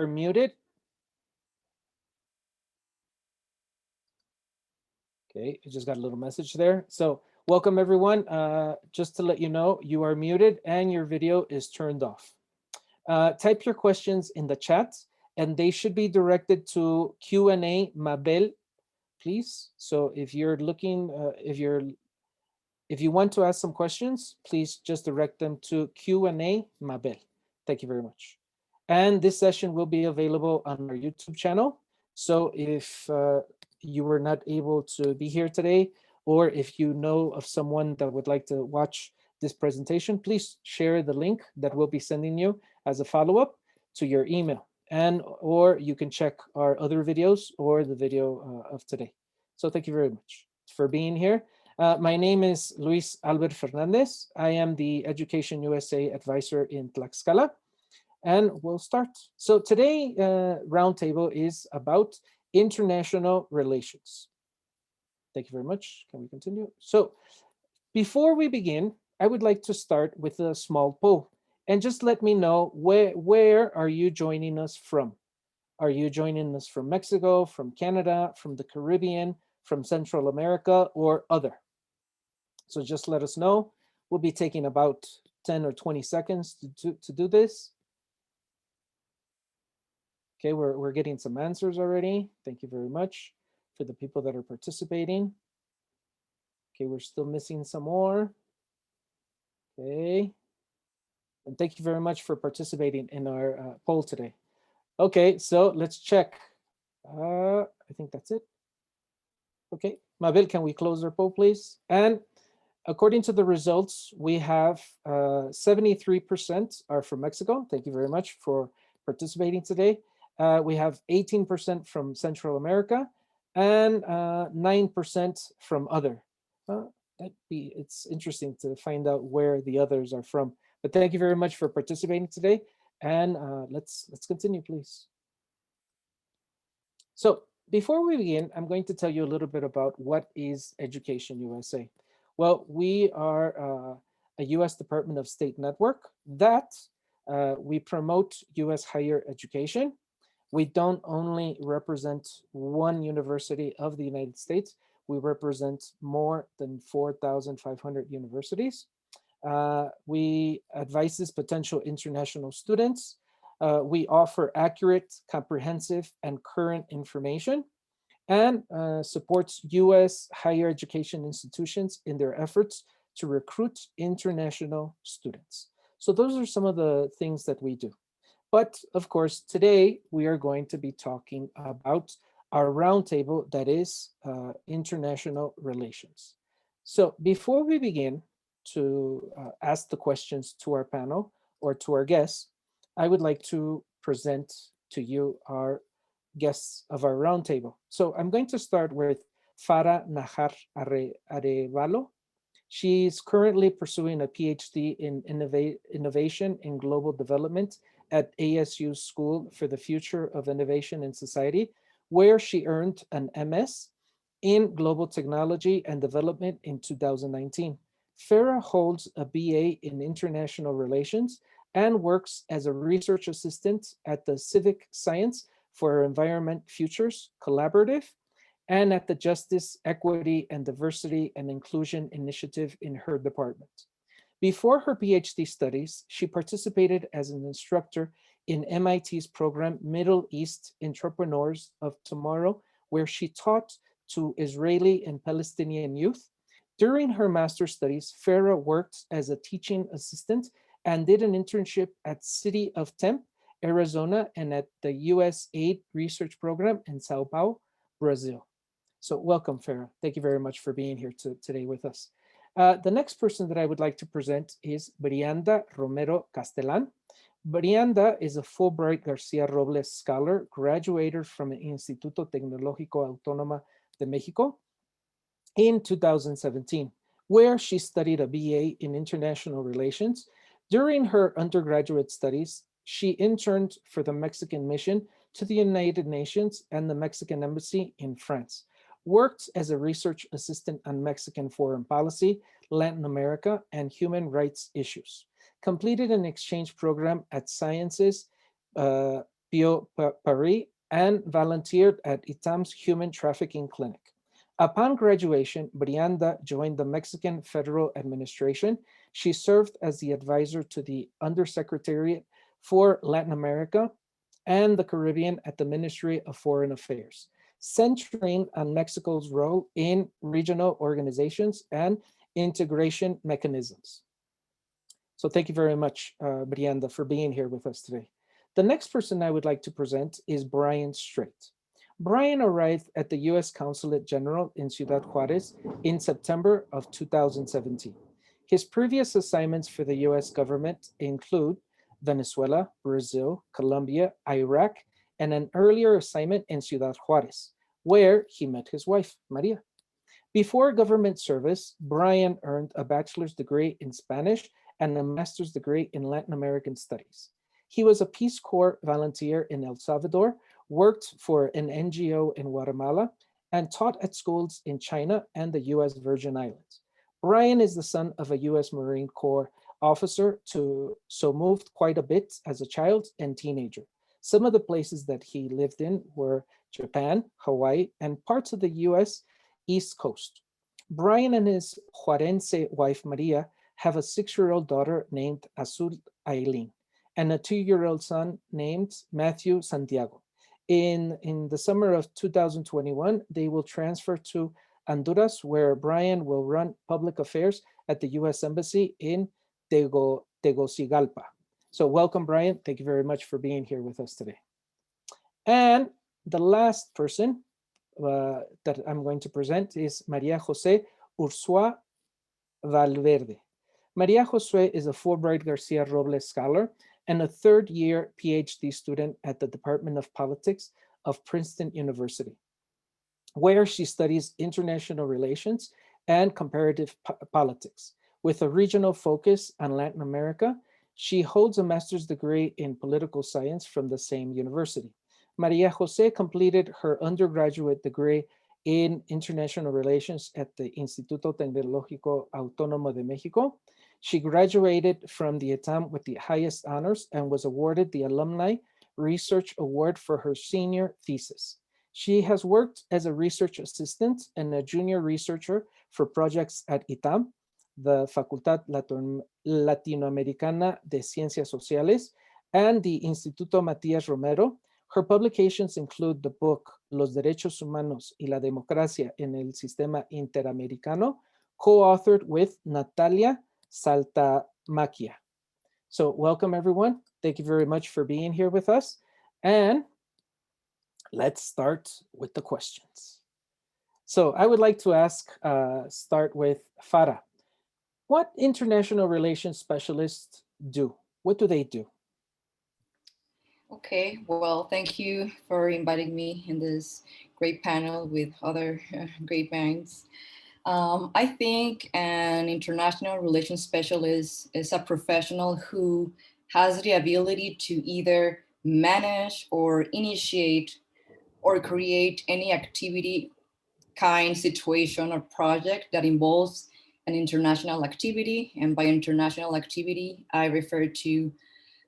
Are muted. Okay, I just got a little message there. So welcome everyone. Just to let you know, you are muted and your video is turned off. Type your questions in the chat and they should be directed to Q&A Mabel, please. So if you're looking, if you want to ask some questions, please just direct them to Q&A Mabel. Thank you very much. And this session will be available on our YouTube channel. So if you were not able to be here today, or if you know of someone that would like to watch this presentation, please share the link that we'll be sending you as a follow-up to your email. And or you can check our other videos or the video of today. So thank you very much for being here. My name is Luis Albert Fernandez. I am the Education USA advisor in Tlaxcala, and we'll start. So today, Roundtable is about international relations. Thank you very much. Can we continue? So before we begin, I would like to start with a small poll, and just let me know where are you joining us from? Are you joining us from Mexico, from Canada, from the Caribbean, from Central America, or other? So just let us know. We'll be taking about 10 or 20 seconds to do this. Okay, we're getting some answers already. Thank you very much for the people that are participating. Okay, we're still missing some more. Okay. And thank you very much for participating in our poll today. Okay, so let's check. I think that's it. Okay, Mabel, can we close our poll, please? And according to the results, we have 73% are from Mexico. Thank you very much for participating today. We have 18% from Central America and 9% from other. It's interesting to find out where the others are from. But thank you very much for participating today. And let's continue, please. So before we begin, I'm going to tell you a little bit about what is Education USA. Well, we are a U.S. Department of State network that we promote U.S. higher education. We don't only represent one university of the United States, we represent more than 4,500 universities. We advise potential international students. We offer accurate, comprehensive, and current information, and supports U.S. higher education institutions in their efforts to recruit international students. So those are some of the things that we do. But of course, today we are going to be talking about our roundtable that is international relations. So before we begin to ask the questions to our panel or to our guests, I would like to present to you our guests of our roundtable. So I'm going to start with Farah Nahar Arevalo. She's currently pursuing a PhD in innovation in global development at ASU School for the Future of Innovation in Society, where she earned an MS in global technology and development in 2019. Farah holds a BA in international relations and works as a research assistant at the Civic Science for Environment Futures Collaborative and at the Justice, Equity, and Diversity and Inclusion Initiative in her department. Before her PhD studies, she participated as an instructor in MIT's program Middle East Entrepreneurs of Tomorrow, where she taught to Israeli and Palestinian youth. During her master's studies, Farah worked as a teaching assistant and did an internship at City of Tempe, Arizona, and at the USAID Research Program in Sao Paulo, Brazil. So welcome, Farah. Thank you very much for being here today with us. The next person that I would like to present is Brianda Romero Castellan. Brianda is a Fulbright Garcia Robles Scholar, graduated from the Instituto Tecnológico Autónoma de México in 2017, where she studied a BA in International Relations. During her undergraduate studies, she interned for the Mexican mission to the United Nations and the Mexican Embassy in France, worked as a research assistant on Mexican foreign policy, Latin America, and human rights issues, completed an exchange program at Sciences Paris, and volunteered at ITAM's Human Trafficking Clinic. Upon graduation, Brianda joined the Mexican Federal Administration. She served as the advisor to the Undersecretariat for Latin America and the Caribbean at the Ministry of Foreign Affairs, centering on Mexico's role in regional organizations and integration mechanisms. So thank you very much, Brianda, for being here with us today. The next person I would like to present is Brian Strait. Brian arrived at the U.S. Consulate General in Ciudad Juarez in September of 2017. His previous assignments for the U.S. government include Venezuela, Brazil, Colombia, Iraq, and an earlier assignment in Ciudad Juarez, where he met his wife, Maria. Before government service, Brian earned a bachelor's degree in Spanish and a master's degree in Latin American studies. He was a Peace Corps volunteer in El Salvador, worked for an NGO in Guatemala, and taught at schools in China and the US Virgin Islands. Brian is the son of a US Marine Corps officer, so moved quite a bit as a child and teenager. Some of the places that he lived in were Japan, Hawaii, and parts of the US East Coast. Brian and his Juarense wife Maria have a 6-year-old daughter named Azul Aileen and a 2-year-old son named Matthew Santiago. In the summer of 2021, they will transfer to Honduras, where Brian will run public affairs at the U.S. Embassy in Tegucigalpa. So welcome, Brian. Thank you very much for being here with us today. And the last person that I'm going to present is Maria Jose Ursua Valverde. Maria Jose is a Fulbright Garcia Robles Scholar and a third-year PhD student at the Department of Politics of Princeton University, where she studies international relations and comparative politics. With a regional focus on Latin America, she holds a master's degree in political science from the same university. Maria Jose completed her undergraduate degree in international relations at the Instituto Tecnológico Autónomo de México. She graduated from the ITAM with the highest honors and was awarded the Alumni Research Award for her senior thesis. She has worked as a research assistant and a junior researcher for projects at ITAM, the Facultad Latinoamericana de Ciencias Sociales, and the Instituto Matías Romero. Her publications include the book Los Derechos Humanos y la Democracia en el Sistema Interamericano, co-authored with Natalia Saltamacchia. So welcome, everyone. Thank you very much for being here with us. And let's start with the questions. So I would like to start with Farah. What international relations specialists do? What do they do? Okay, well, thank you for inviting me in this great panel with other great minds. I think an international relations specialist is a professional who has the ability to either manage or initiate or create any activity, kind, situation, or project that involves an international activity. And by international activity, I refer to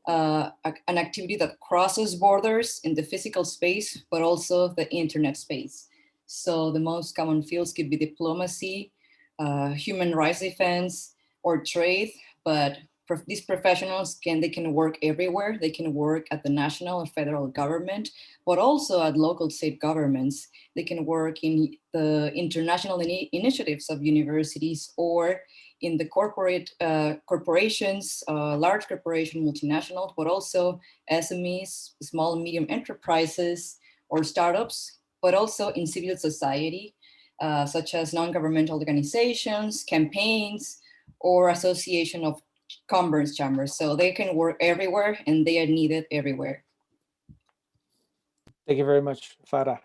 an activity that crosses borders in the physical space, but also the internet space. So the most common fields could be diplomacy, human rights defense, or trade. But these professionals can work everywhere. They can work at the national or federal government, but also at local state governments. They can work in the international initiatives of universities or in the corporations, large corporation, multinationals, but also SMEs, small and medium enterprises or startups, but also in civil society, such as non-governmental organizations, campaigns, or association of commerce chambers. So they can work everywhere and they are needed everywhere. Thank you very much, Farah.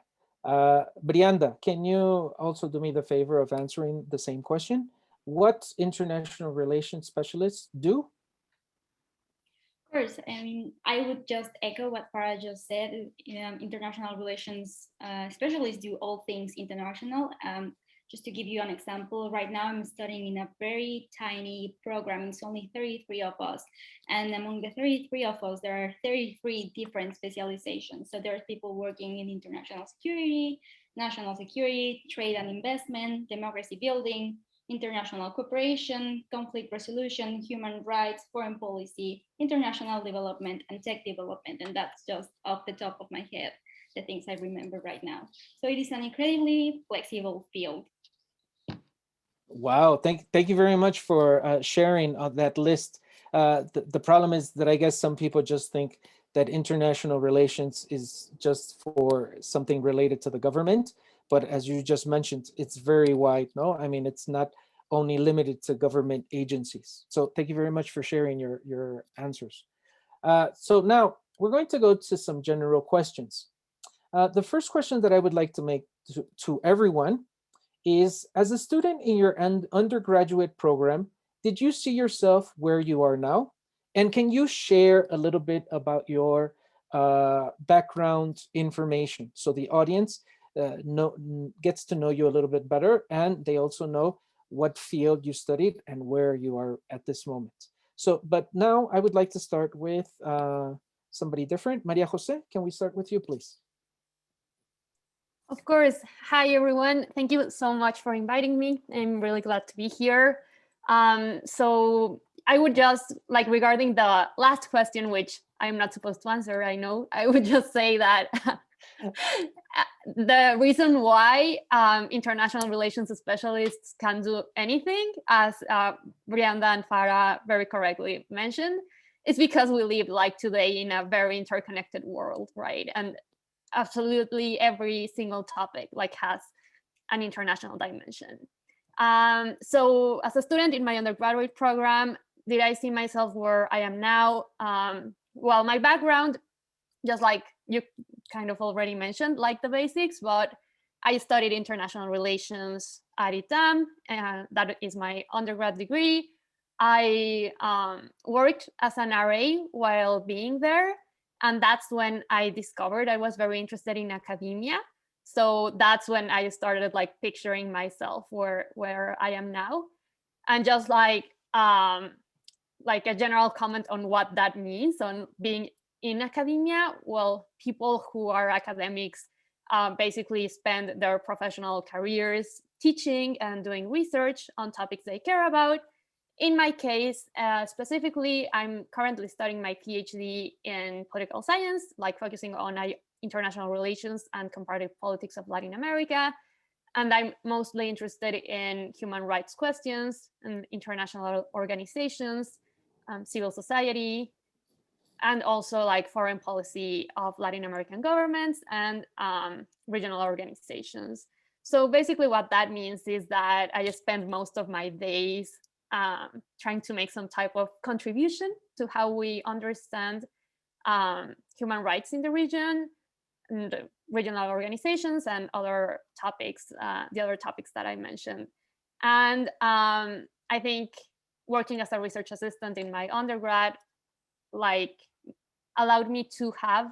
Brianda, can you also do me the favor of answering the same question? What international relations specialists do? Of course, I mean, I would just echo what Farah just said. International relations specialists do all things international. Just to give you an example, right now I'm studying in a very tiny program. It's only 33 of us. And among the 33 of us, there are 33 different specializations. So there's people working in international security, national security, trade and investment, democracy building, international cooperation, conflict resolution, human rights, foreign policy, international development, and tech development. And that's just off the top of my head, the things I remember right now. So it is an incredibly flexible field. Wow, thank you very much for sharing that list. The problem is that I guess some people just think that international relations is just for something related to the government, but as you just mentioned, it's very wide. No, I mean it's not only limited to government agencies. So thank you very much for sharing your answers. So now we're going to go to some general questions. The first question that I would like to make to everyone is, as a student in your undergraduate program, did you see yourself where you are now? And can you share a little bit about your background information so the audience gets to know you a little bit better, and they also know what field you studied and where you are at this moment. So, but now I would like to start with somebody different. Maria Jose, can we start with you, please? Of course. Hi, everyone. Thank you so much for inviting me. I'm really glad to be here. So I would just, like, regarding the last question, which I'm not supposed to answer, I know, I would just say that the reason why international relations specialists can do anything, as Brianda and Farah very correctly mentioned, is because we live, like, today in a very interconnected world, right? And absolutely every single topic, like, has an international dimension. So as a student in my undergraduate program, did I see myself where I am now? Well, my background, just like you kind of already mentioned, like the basics, but I studied international relations at ITAM, and that is my undergrad degree. I worked as an RA while being there, and that's when I discovered I was very interested in academia. So that's when I started, like, picturing myself where I am now. And just like a general comment on what that means on being in academia, well, people who are academics basically spend their professional careers teaching and doing research on topics they care about. In my case, specifically, I'm currently studying my PhD in political science, like focusing on international relations and comparative politics of Latin America. And I'm mostly interested in human rights questions and international organizations, civil society, and also, like, foreign policy of Latin American governments and regional organizations. So basically what that means is that I spend most of my days trying to make some type of contribution to how we understand human rights in the region, and regional organizations, and other topics, the other topics that I mentioned. And I think working as a research assistant in my undergrad, like, allowed me to have,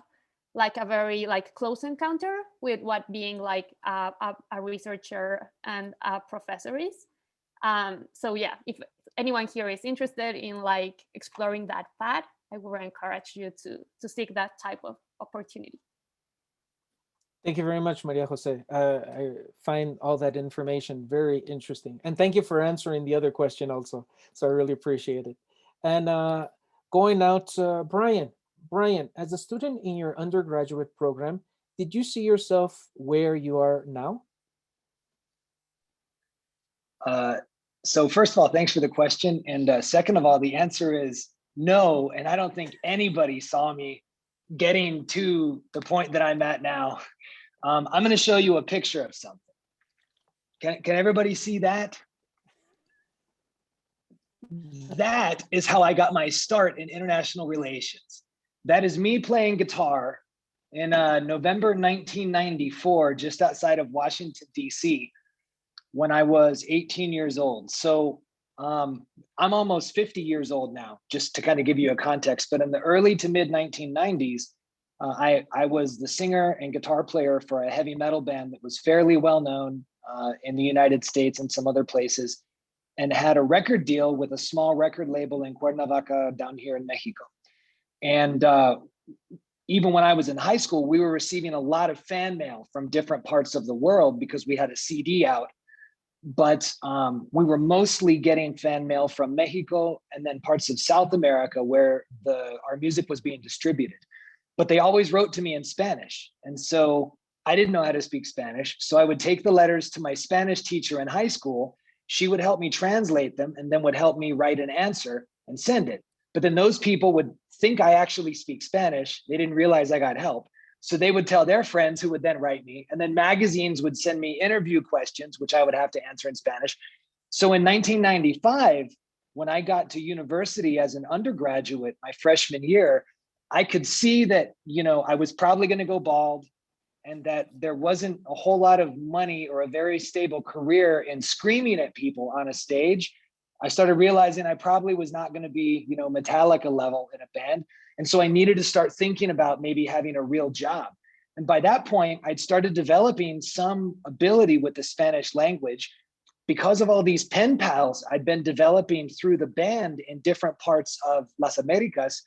like, a very, like, close encounter with what being, like, a researcher and a professor is. So yeah, if anyone here is interested in, like, exploring that path, I would encourage you to seek that type of opportunity. Thank you very much, Maria Jose. I find all that information very interesting. And thank you for answering the other question also. So I really appreciate it. And going out to Brian. Brian, as a student in your undergraduate program, did you see yourself where you are now? So first of all, thanks for the question. And second of all, the answer is no. And I don't think anybody saw me getting to the point that I'm at now. I'm going to show you a picture of something. Can everybody see that? That is how I got my start in international relations. That is me playing guitar in November 1994, just outside of Washington, D.C., when I was 18 years old. So I'm almost 50 years old now, just to kind of give you a context. But in the early to mid 1990s, I was the singer and guitar player for a heavy metal band that was fairly well known in the United States and some other places, and had a record deal with a small record label in Cuernavaca down here in Mexico. And even when I was in high school, we were receiving a lot of fan mail from different parts of the world because we had a CD out. But we were mostly getting fan mail from Mexico and then parts of South America where our music was being distributed. But they always wrote to me in Spanish. And so I didn't know how to speak Spanish. So I would take the letters to my Spanish teacher in high school. She would help me translate them and then would help me write an answer and send it. But then those people would think I actually speak Spanish. They didn't realize I got help. So they would tell their friends who would then write me. And then magazines would send me interview questions, which I would have to answer in Spanish. So in 1995, when I got to university as an undergraduate, my freshman year, I could see that, I was probably going to go bald and that there wasn't a whole lot of money or a very stable career in screaming at people on a stage. I started realizing I probably was not going to be, Metallica level in a band. And so I needed to start thinking about maybe having a real job. And by that point, I'd started developing some ability with the Spanish language. Because of all these pen pals I'd been developing through the band in different parts of Las Americas,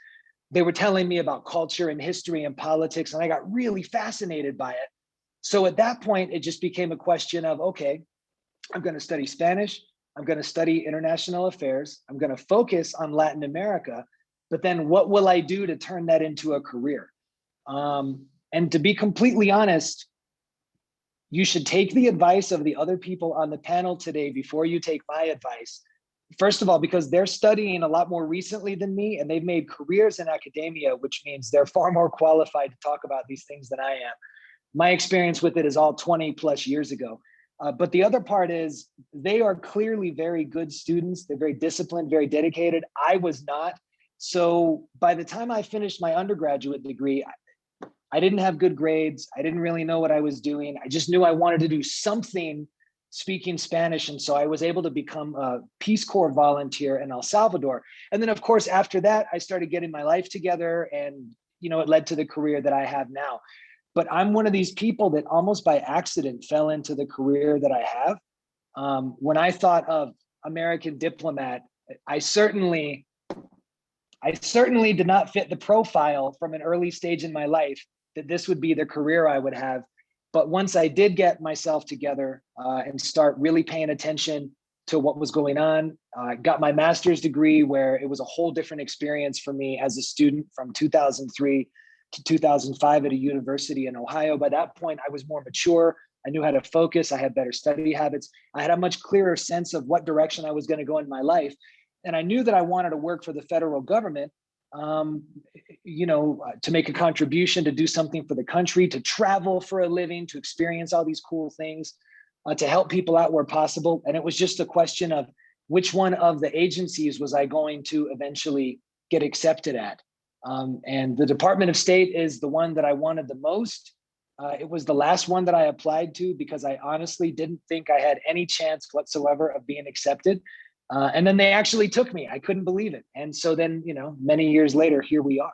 they were telling me about culture and history and politics, and I got really fascinated by it. So at that point, it just became a question of, okay, I'm going to study Spanish. I'm going to study international affairs. I'm going to focus on Latin America. But then what will I do to turn that into a career? And to be completely honest, you should take the advice of the other people on the panel today before you take my advice. First of all, because they're studying a lot more recently than me, and they've made careers in academia, which means they're far more qualified to talk about these things than I am. My experience with it is all 20 plus years ago. But the other part is they are clearly very good students. They're very disciplined, very dedicated. I was not. So by the time I finished my undergraduate degree, I didn't have good grades. I didn't really know what I was doing. I just knew I wanted to do something speaking Spanish. And so I was able to become a Peace Corps volunteer in El Salvador. And then, of course, after that, I started getting my life together and, it led to the career that I have now. But I'm one of these people that almost by accident fell into the career that I have. When I thought of American diplomat, I certainly did not fit the profile from an early stage in my life that this would be the career I would have. But once I did get myself together and start really paying attention to what was going on, I got my master's degree where it was a whole different experience for me as a student from 2003 to 2005 at a university in Ohio. By that point, I was more mature. I knew how to focus. I had better study habits. I had a much clearer sense of what direction I was going to go in my life. And I knew that I wanted to work for the federal government, to make a contribution, to do something for the country, to travel for a living, to experience all these cool things, to help people out where possible. And it was just a question of which one of the agencies was I going to eventually get accepted at. And the Department of State is the one that I wanted the most. It was the last one that I applied to because I honestly didn't think I had any chance whatsoever of being accepted. And then they actually took me. I couldn't believe it. And so then, many years later, here we are.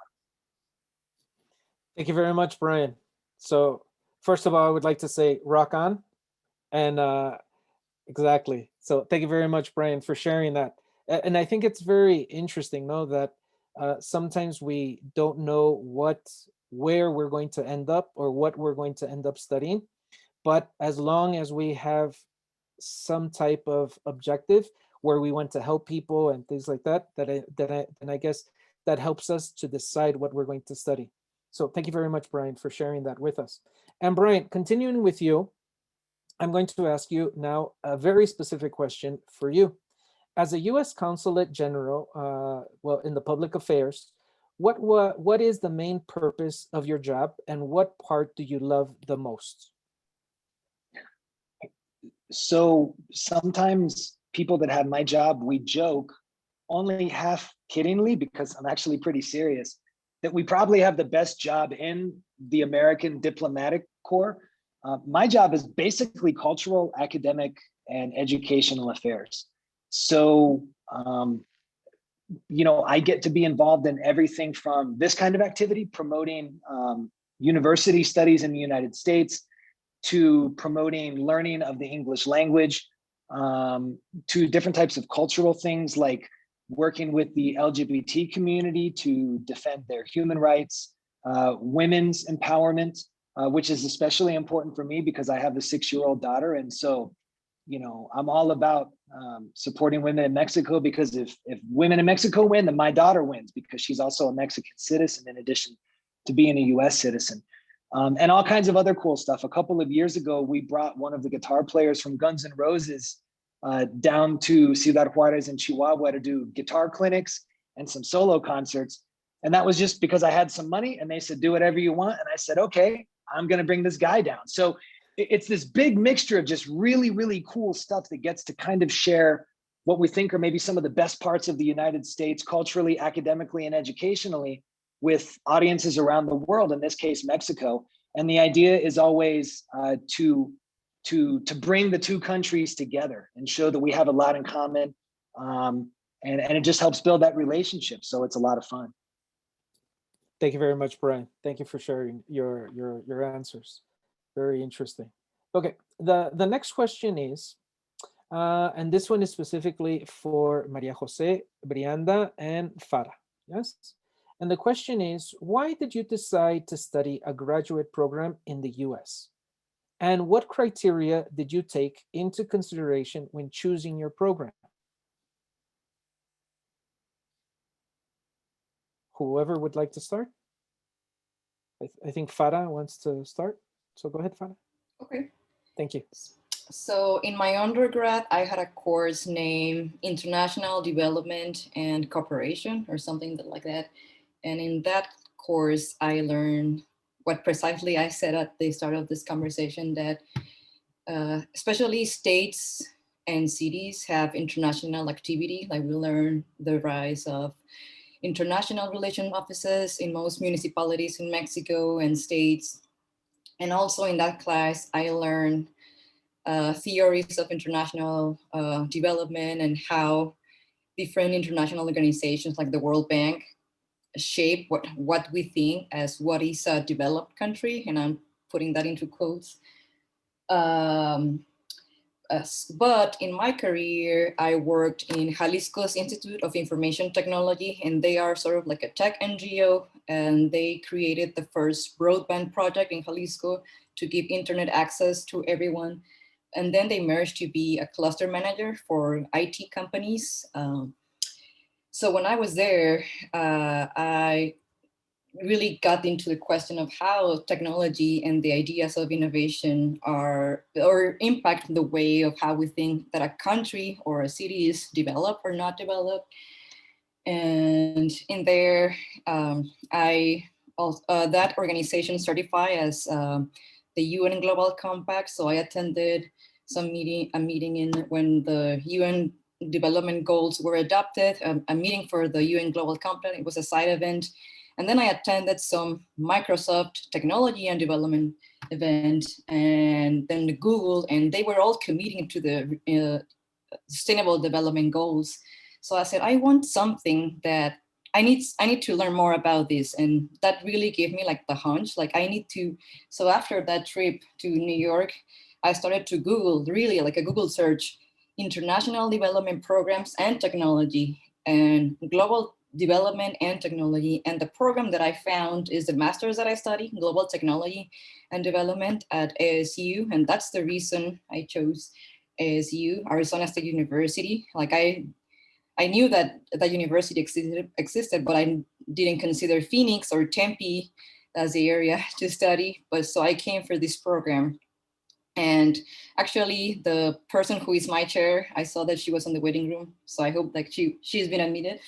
Thank you very much, Brian. So first of all, I would like to say rock on. And exactly. So thank you very much, Brian, for sharing that. And I think it's very interesting, though, that sometimes we don't know where we're going to end up or what we're going to end up studying. But as long as we have some type of objective where we want to help people and things like that, then I guess that helps us to decide what we're going to study. So thank you very much, Brian, for sharing that with us. And Brian, continuing with you, I'm going to ask you now a very specific question for you. As a U.S. Consulate General, in the public affairs, what is the main purpose of your job and what part do you love the most? So sometimes people that have my job, we joke, only half kiddingly, because I'm actually pretty serious, that we probably have the best job in the American Diplomatic Corps. My job is basically cultural, academic, and educational affairs. So, I get to be involved in everything from this kind of activity, promoting university studies in the United States, to promoting learning of the English language, to different types of cultural things like working with the LGBT community to defend their human rights, women's empowerment, which is especially important for me because I have a 6-year-old daughter. And so, you know, I'm all about supporting women in Mexico, because if women in Mexico win, then my daughter wins, because she's also a Mexican citizen in addition to being a US citizen. And all kinds of other cool stuff. A couple of years ago, we brought one of the guitar players from Guns N' Roses down to Ciudad Juarez in Chihuahua to do guitar clinics and some solo concerts. And that was just because I had some money and they said, do whatever you want. And I said, okay, I'm going to bring this guy down. So it's this big mixture of just really, really cool stuff that gets to kind of share what we think are maybe some of the best parts of the United States culturally, academically, and educationally with audiences around the world, in this case, Mexico. And the idea is always to bring the two countries together and show that we have a lot in common. And it just helps build that relationship. So it's a lot of fun. Thank you very much, Brian. Thank you for sharing your answers. Very interesting. Okay, the next question is, and this one is specifically for Maria Jose, Brianda, and Farah. Yes. And the question is, why did you decide to study a graduate program in the US? And what criteria did you take into consideration when choosing your program? Whoever would like to start? I think Farah wants to start. So go ahead, Farah. Okay. Thank you. So in my undergrad, I had a course named International Development and Cooperation or something like that. And in that course, I learned what precisely I said at the start of this conversation, that especially states and cities have international activity. Like we learn the rise of international relation offices in most municipalities in Mexico and states. And also in that class, I learned theories of international development and how different international organizations like the World Bank shape what we think as what is a developed country, and I'm putting that into quotes. But in my career, I worked in Jalisco's Institute of Information Technology, and they are sort of like a tech NGO, and they created the first broadband project in Jalisco to give internet access to everyone. And then they merged to be a cluster manager for IT companies. So when I was there, I really got into the question of how technology and the ideas of innovation are or impact the way of how we think that a country or a city is developed or not developed. And in there, I also, that organization certified as the UN Global Compact. So I attended a meeting in when the UN development goals were adopted, a meeting for the UN Global Compact. It was a side event. And then I attended some Microsoft technology and development event, and then the Google, and they were all committing to the sustainable development goals. So I said, I want something that I need to learn more about this. And that really gave me like the hunch, like I need to. So after that trip to New York, I started to Google, really like a Google search, international development programs and technology and global development and technology. And the program that I found is the master's that I study, global technology and development at ASU. And that's the reason I chose ASU, Arizona State University. Like I knew that that university existed, but I didn't consider Phoenix or Tempe as the area to study. But so I came for this program. And actually the person who is my chair, I saw that she was in the waiting room. So I hope that she's been admitted.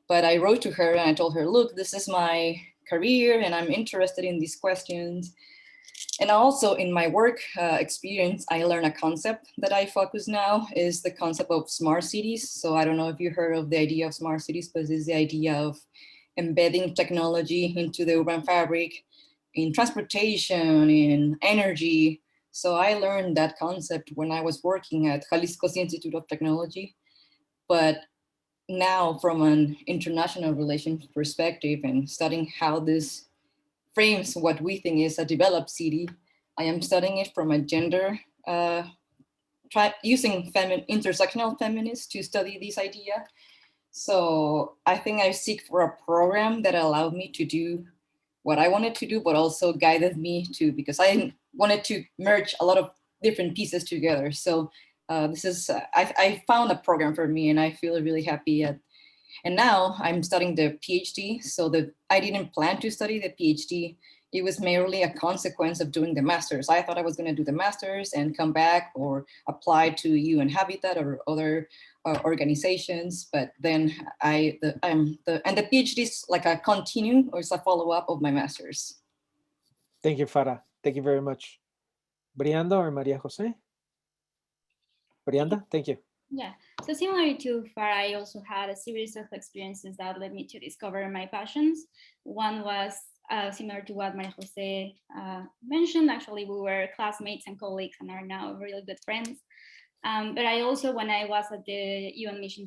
But I wrote to her and I told her, look, this is my career and I'm interested in these questions. And also in my work experience, I learned a concept that I focus now is the concept of smart cities. So I don't know if you heard of the idea of smart cities, but it's the idea of embedding technology into the urban fabric, in transportation, in energy. So I learned that concept when I was working at Jalisco's Institute of Technology. But now from an international relations perspective and studying how this frames what we think is a developed city, I am studying it from a gender, using intersectional feminists to study this idea. So I think I seek for a program that allowed me to do what I wanted to do, but also guided me to, because I wanted to merge a lot of different pieces together. So this is, I found a program for me, and I feel really happy at. And now I'm studying the PhD. So I didn't plan to study the PhD. It was merely a consequence of doing the master's. I thought I was going to do the master's and come back or apply to UN Habitat or other organizations. But then the PhD is like a continue, or it's a follow-up of my master's. Thank you, Farah. Thank you very much. Brianda or Maria Jose? Brianda, thank you. Yeah, so similar to Farah, I also had a series of experiences that led me to discover my passions. One was similar to what Maria Jose mentioned. Actually, we were classmates and colleagues and are now really good friends. But I also, when I was at the UN mission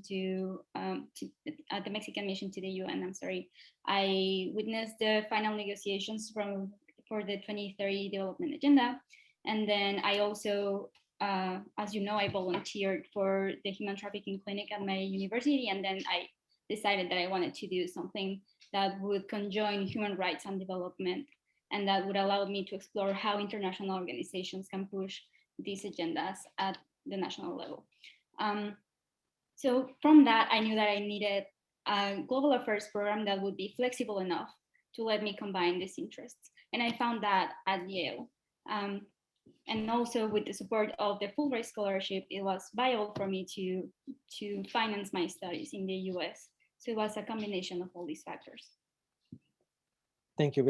at the Mexican mission to the UN, I'm sorry, I witnessed the final negotiations for the 2030 development agenda. And then I also, as you know, I volunteered for the human trafficking clinic at my university. And then I decided that I wanted to do something that would conjoin human rights and development, and that would allow me to explore how international organizations can push these agendas at the national level. So from that, I knew that I needed a global affairs program that would be flexible enough to let me combine these interests. And I found that at Yale. And also with the support of the Fulbright Scholarship, it was viable for me to finance my studies in the US. So it was a combination of all these factors. Thank you,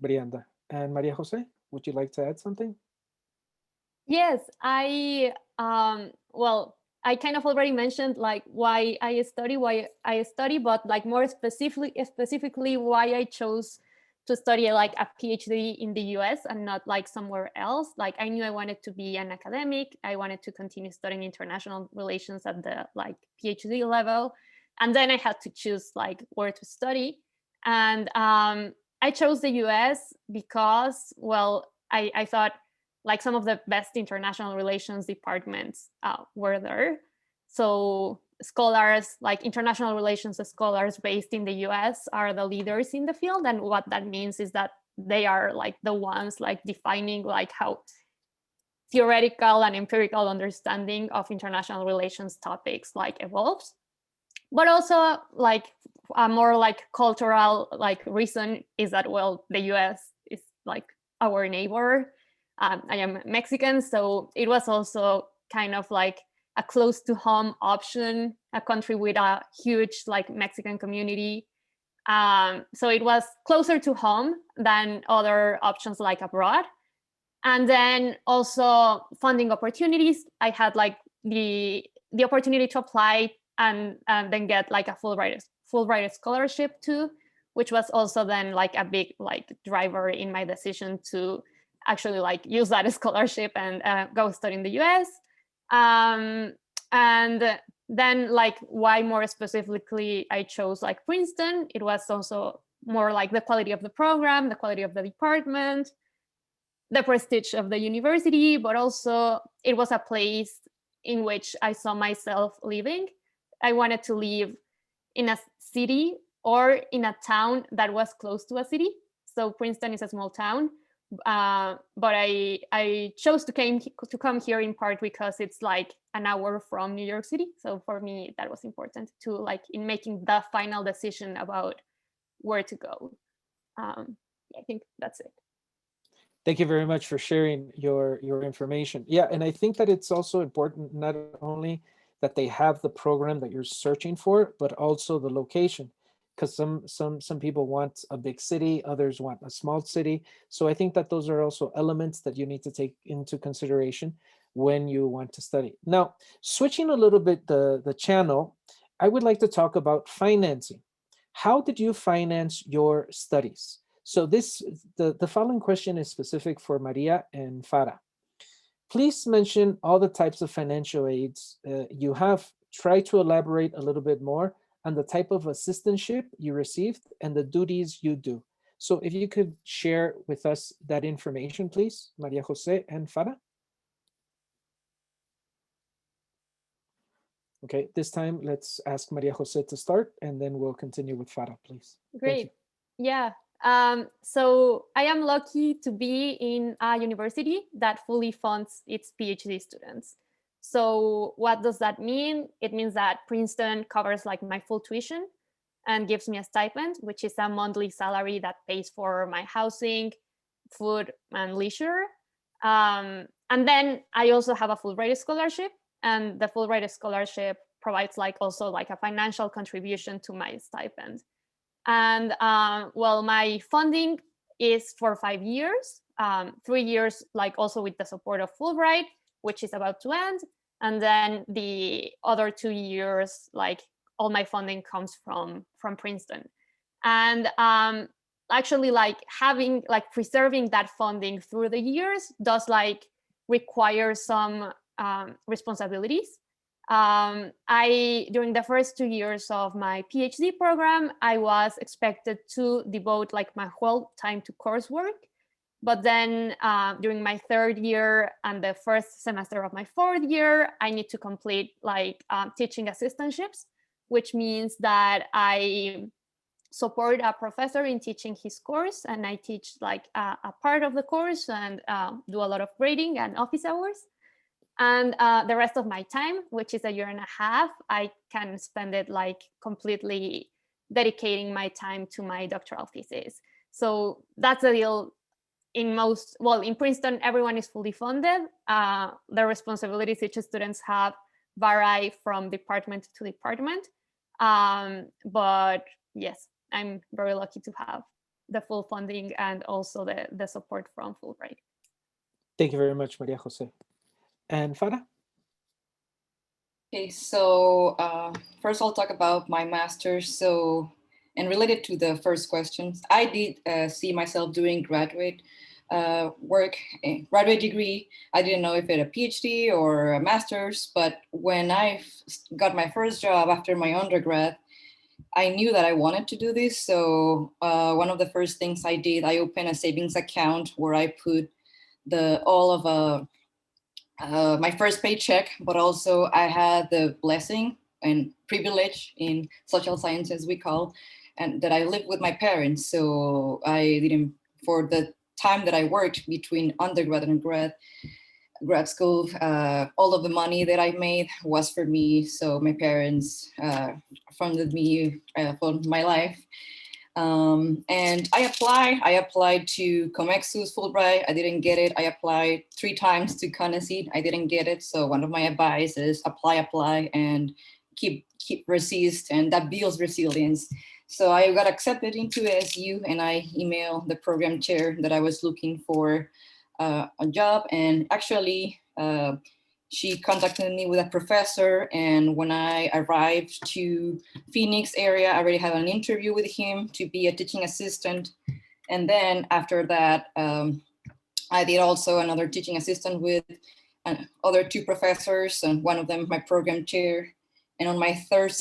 Brianda. And Maria Jose, would you like to add something? Yes, well, I kind of already mentioned like why I study, but like more specifically why I chose to study like a PhD in the US and not like somewhere else. Like I knew I wanted to be an academic. I wanted to continue studying international relations at the like PhD level. And then I had to choose like where to study. And I chose the US because, well, I thought like some of the best international relations departments were there. So scholars, like international relations scholars based in the US are the leaders in the field. And what that means is that they are like the ones like defining like how theoretical and empirical understanding of international relations topics like evolves. But also like a more like cultural like reason is that, well, the US is like our neighbor. I am Mexican, so it was also kind of like a close to home option, a country with a huge like Mexican community. So it was closer to home than other options like abroad. And then also funding opportunities. I had like the opportunity to apply and then get like a Fulbright scholarship too, which was also then like a big like driver in my decision to actually like use that scholarship and go study in the US. And then like why more specifically I chose like Princeton. It was also more like the quality of the program, the quality of the department, the prestige of the university, but also it was a place in which I saw myself living. I wanted to live in a city or in a town that was close to a city. So Princeton is a small town, but I chose to come here in part because it's like an hour from New York City. So for me, that was important to like in making the final decision about where to go. I think that's it. Thank you very much for sharing your information. Yeah, and I think that it's also important not only that they have the program that you're searching for, but also the location, because some people want a big city, others want a small city. So I think that those are also elements that you need to take into consideration when you want to study. Now, switching a little bit the channel, I would like to talk about financing. How did you finance your studies? So the following question is specific for Maria and Farah. Please mention all the types of financial aids you have. Try to elaborate a little bit more on the type of assistantship you received and the duties you do. So if you could share with us that information, please, Maria Jose and Farah. Okay, this time let's ask Maria Jose to start, and then we'll continue with Farah, please. Great. Yeah. So I am lucky to be in a university that fully funds its PhD students. So what does that mean? It means that Princeton covers like my full tuition and gives me a stipend, which is a monthly salary that pays for my housing, food, and leisure. And then I also have a Fulbright scholarship, and the Fulbright scholarship provides like also like a financial contribution to my stipend. And well, my funding is for 5 years, 3 years, like also with the support of Fulbright, which is about to end. And then the other 2 years, like all my funding comes from Princeton. And actually like having, like preserving that funding through the years does like require some responsibilities. During the first 2 years of my PhD program, I was expected to devote like my whole time to coursework. But then during my third year and the first semester of my fourth year, I need to complete like teaching assistantships, which means that I support a professor in teaching his course, and I teach like a part of the course and do a lot of grading and office hours. And the rest of my time, which is a year and a half, I can spend it like completely dedicating my time to my doctoral thesis. So that's the deal. In Princeton, everyone is fully funded. The responsibilities each students have vary from department to department. But yes, I'm very lucky to have the full funding and also the support from Fulbright. Thank you very much, Maria Jose. And Farah? Okay, so first I'll talk about my master's. So, and related to the first questions, I did see myself doing graduate work, a graduate degree. I didn't know if it a PhD or a master's, but when I got my first job after my undergrad, I knew that I wanted to do this. So one of the first things I did, I opened a savings account where I put all of my first paycheck, but also I had the blessing and privilege in social sciences, we call, and that I lived with my parents. So I didn't, for the time that I worked between undergrad and grad school, all of the money that I made was for me. So my parents funded me for my life. And I applied to Comexus Fulbright. I didn't get it. I applied 3 times to CONACYT. I didn't get it. So one of my advice is apply, and keep resist, and that builds resilience. So I got accepted into SU, and I emailed the program chair that I was looking for a job. And actually, she contacted me with a professor, and when I arrived to Phoenix area, I already had an interview with him to be a teaching assistant. And then after that, I did also another teaching assistant with other 2 professors, and one of them my program chair. And on my fourth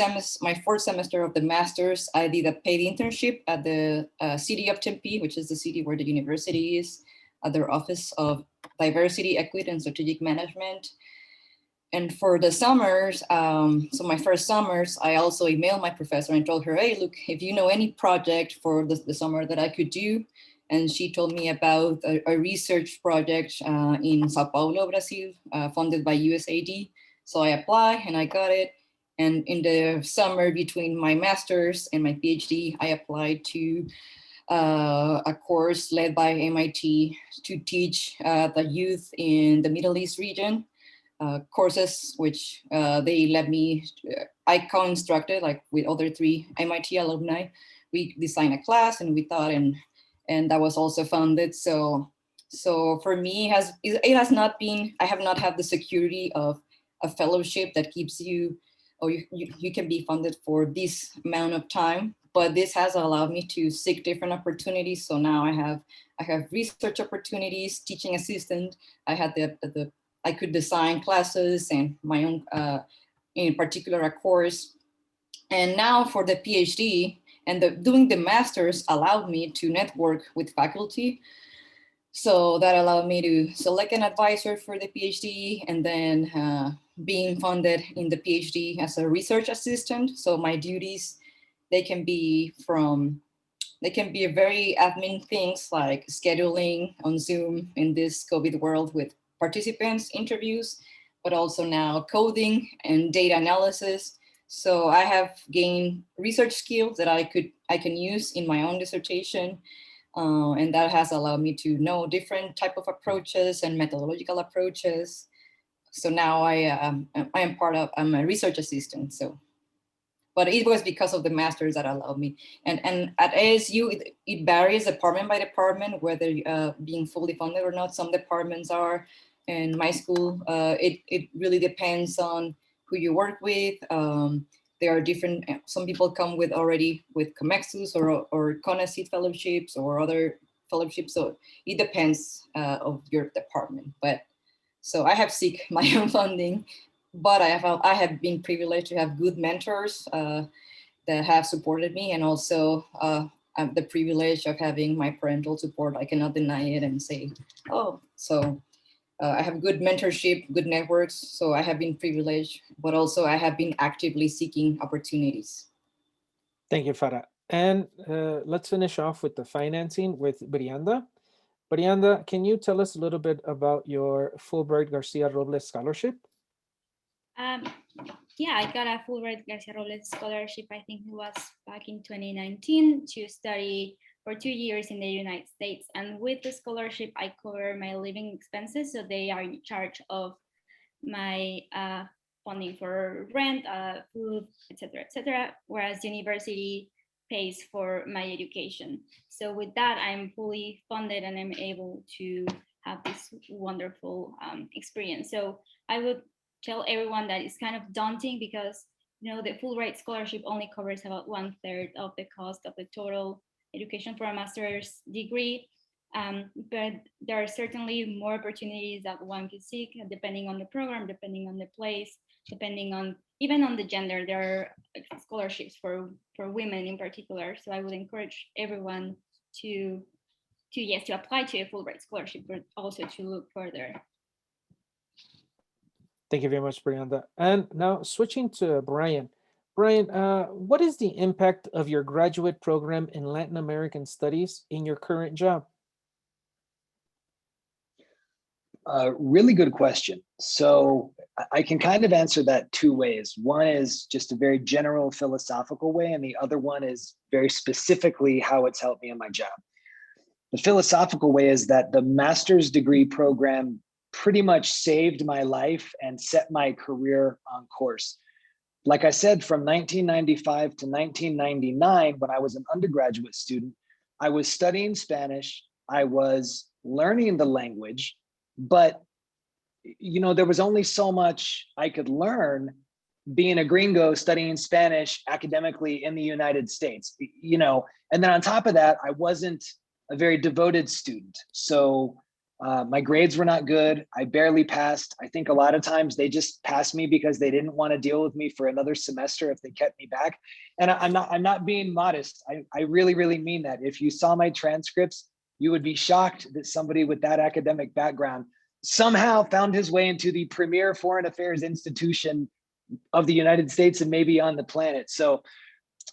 semester of the master's, I did a paid internship at the city of Tempe, which is the city where the university is, at their Office of Diversity, Equity, and Strategic Management. And for the summers, so my first summers, I also emailed my professor and told her, hey, look, if you know any project for the summer that I could do. And she told me about a research project in Sao Paulo, Brazil, funded by USAID. So I applied and I got it. And in the summer between my master's and my PhD, I applied to a course led by MIT to teach the youth in the Middle East region. Courses which they let me, I co-instructed like with other 3 MIT alumni. We designed a class and we taught, and that was also funded. So for me, it has not been, I have not had the security of a fellowship that keeps you, or you can be funded for this amount of time. But this has allowed me to seek different opportunities. So now I have research opportunities, teaching assistant. I had I could design classes and my own, in particular, a course. And now for the PhD, And doing the master's allowed me to network with faculty. So that allowed me to select an advisor for the PhD, and then being funded in the PhD as a research assistant. So my duties, they can be very admin things like scheduling on Zoom in this COVID world with participants, interviews, but also now coding and data analysis. So I have gained research skills that I can use in my own dissertation. And that has allowed me to know different type of approaches and methodological approaches. So now I'm a research assistant. So, but it was because of the masters that allowed me. And at ASU, it varies department by department, whether being fully funded or not. Some departments are. In my school, it really depends on who you work with. There are different, some people come with COMEXUS or CONACYT fellowships or other fellowships. So it depends of your department. But so I have seek my own funding, but I have been privileged to have good mentors that have supported me, and also I have the privilege of having my parental support. I cannot deny it and say, oh, so I have good mentorship, good networks. So I have been privileged, but also I have been actively seeking opportunities. Thank you, Farah. And let's finish off with the financing with Brianda. Brianda, can you tell us a little bit about your Fulbright Garcia Robles Scholarship? Yeah, I got a Fulbright Garcia Robles scholarship. I think it was back in 2019 to study for 2 years in the United States. And with the scholarship, I cover my living expenses. So they are in charge of my funding for rent, food, etc., whereas university pays for my education. So with that, I'm fully funded and I'm able to have this wonderful experience. So I would tell everyone that it's kind of daunting because the Fulbright scholarship only covers about 1/3 of the cost of the total education for a master's degree. But there are certainly more opportunities that one can seek depending on the program, depending on the place, depending on even on the gender. There are scholarships for women in particular. So I would encourage everyone to apply to a Fulbright scholarship, but also to look further. Thank you very much, Brianda. And now switching to Brian. Brian, what is the impact of your graduate program in Latin American studies in your current job? Really good question. So I can kind of answer that two ways. One is just a very general philosophical way, and the other one is very specifically how it's helped me in my job. The philosophical way is that the master's degree program pretty much saved my life and set my career on course. Like I said, from 1995 to 1999, when I was an undergraduate student, I was studying Spanish, I was learning the language, but there was only so much I could learn being a gringo studying Spanish academically in the United States, and then on top of that, I wasn't a very devoted student. So my grades were not good. I barely passed. I think a lot of times they just passed me because they didn't want to deal with me for another semester if they kept me back. And I'm not being modest. I really, really mean that. If you saw my transcripts, you would be shocked that somebody with that academic background somehow found his way into the premier foreign affairs institution of the United States and maybe on the planet. So,